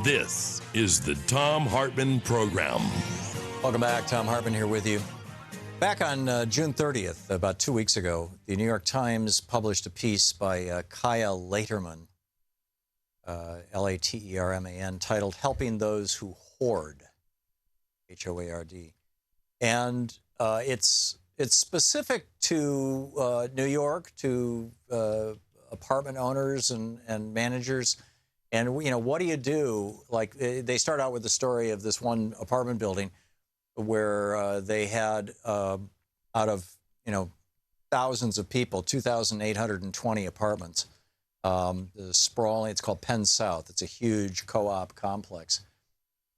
This is the Thom Hartmann Program. Welcome back. Thom Hartmann here with you. Back on June 30th, about 2 weeks ago, the New York Times published a piece by Kaya Laterman, Laterman, titled "Helping Those Who Hoard," H-O-A-R-D. And it's specific to New York, to apartment owners and managers. And, you know, what do you do? Like, they start out with the story of this one apartment building where they had, out of, thousands of people, 2,820 apartments, sprawling. It's called Penn South. It's a huge co-op complex.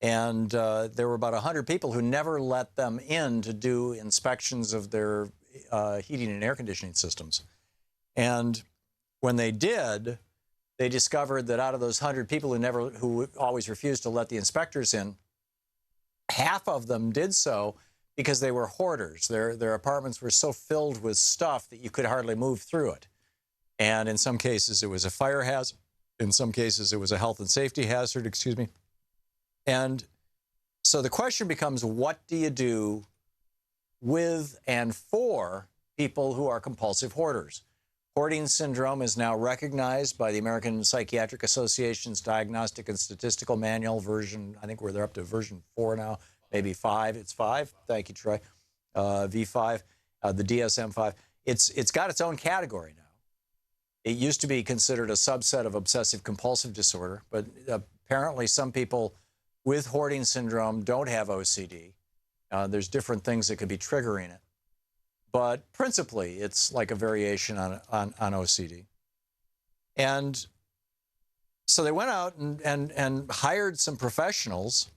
And there were about 100 people who never let them in to do inspections of their heating and air conditioning systems. And when they did, they discovered that out of those 100 people who always refused to let the inspectors in, half of them did so because they were hoarders. Their apartments were so filled with stuff that you could hardly move through it. And in some cases, it was a fire hazard. In some cases, it was a health and safety hazard, excuse me. And so the question becomes, what do you do with and for people who are compulsive hoarders? Hoarding syndrome is now recognized by the American Psychiatric Association's Diagnostic and Statistical Manual version. I think they're up to version 4 now, maybe 5. It's 5. Thank you, Troy. V5, the DSM-5. It's got its own category now. It used to be considered a subset of obsessive compulsive disorder, but apparently some people with hoarding syndrome don't have OCD. There's different things that could be triggering it. But principally, it's like a variation on OCD. And so they went out and hired some professionals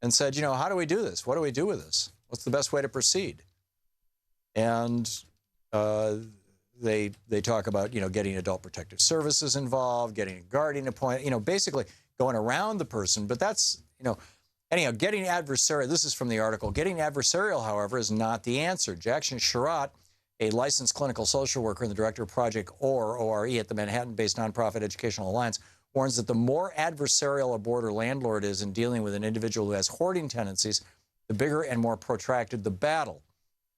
and said, how do we do this? What do we do with this? What's the best way to proceed? And they talk about, getting adult protective services involved, getting a guardian appointed, basically going around the person. But that's, anyhow, getting adversarial, this is from the article. Getting adversarial, however, is not the answer. Jackson Sherratt, a licensed clinical social worker and the director of Project ORE at the Manhattan-based nonprofit Educational Alliance, warns that the more adversarial a board or landlord is in dealing with an individual who has hoarding tendencies, the bigger and more protracted the battle.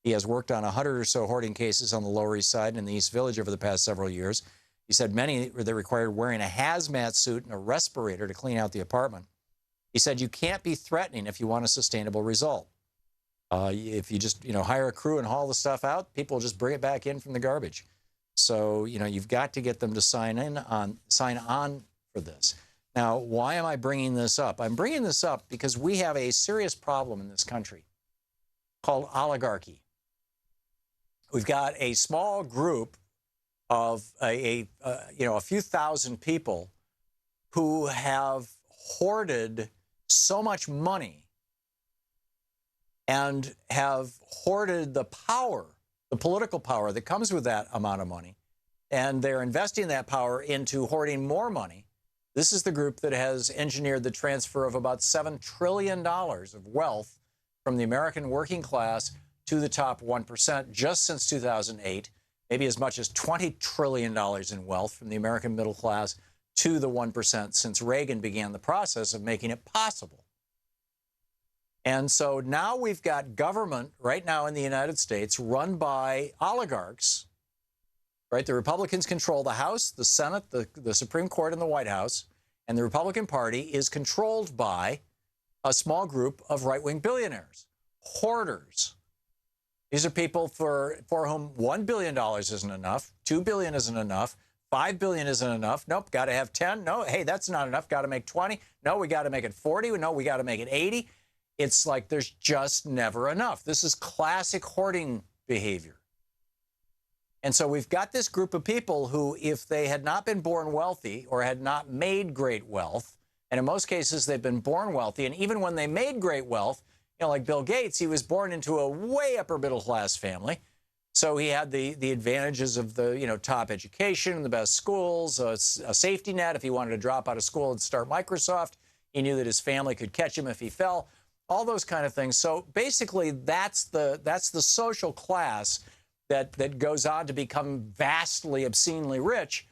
He has worked on 100 or so hoarding cases on the Lower East Side and in the East Village over the past several years. He said many that required wearing a hazmat suit and a respirator to clean out the apartment. He said, you can't be threatening if you want a sustainable result. If you just, hire a crew and haul the stuff out, people will just bring it back in from the garbage. So, you've got to get them to sign on for this. Now, why am I bringing this up? I'm bringing this up because we have a serious problem in this country called oligarchy. We've got a small group of a few thousand people who have hoarded so much money and have hoarded the power, the political power that comes with that amount of money, and they're investing that power into hoarding more money. This is the group that has engineered the transfer of about $7 trillion of wealth from the American working class to the top 1% just since 2008, maybe as much as $20 trillion in wealth from the American middle class to the 1% since Reagan began the process of making it possible. And so now we've got government right now in the United States run by oligarchs, right? The Republicans control the House, the Senate, the Supreme Court, and the White House. And the Republican Party is controlled by a small group of right-wing billionaires, hoarders. These are people for whom $1 billion isn't enough, $2 billion isn't enough, $5 billion isn't enough. Nope, got to have 10. No, hey, that's not enough. Got to make 20. No, we got to make it 40. No, we got to make it 80. It's like there's just never enough. This is classic hoarding behavior. And so we've got this group of people who, if they had not been born wealthy or had not made great wealth, and in most cases they've been born wealthy, and even when they made great wealth, like Bill Gates, he was born into a way upper middle class family. So he had the advantages of the top education, the best schools, a safety net if he wanted to drop out of school and start Microsoft. He knew that his family could catch him if he fell. All those kind of things. So basically, that's the social class that goes on to become vastly, obscenely rich.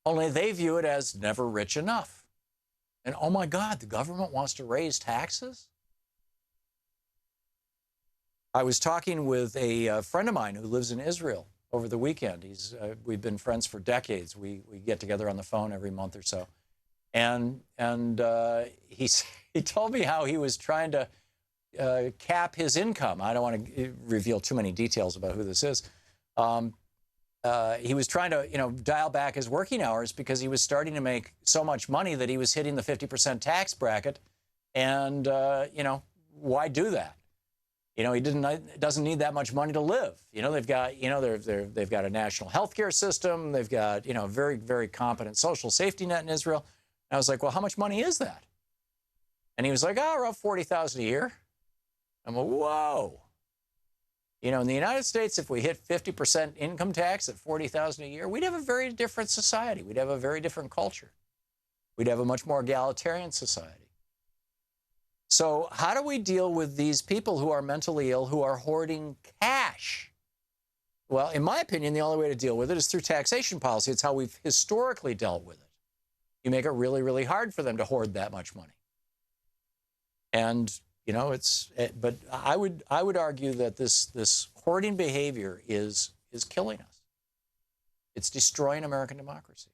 Only they view it as never rich enough. And oh my God, the government wants to raise taxes? I was talking with a friend of mine who lives in Israel over the weekend. We've been friends for decades. We get together on the phone every month or so. And he told me how he was trying to cap his income. I don't want to reveal too many details about who this is. He was trying to, dial back his working hours because he was starting to make so much money that he was hitting the 50% tax bracket. And, why do that? He doesn't need that much money to live. They've got, they've got a national healthcare system. They've got, very, very competent social safety net in Israel. And I was like, well, how much money is that? And he was like, oh, around $40,000 a year. I'm like, whoa. In the United States, if we hit 50% income tax at $40,000 a year, we'd have a very different society. We'd have a very different culture. We'd have a much more egalitarian society. So how do we deal with these people who are mentally ill, who are hoarding cash? Well, in my opinion, the only way to deal with it is through taxation policy. It's how we've historically dealt with it. You make it really, really hard for them to hoard that much money. And, but I would argue that this hoarding behavior is killing us. It's destroying American democracy.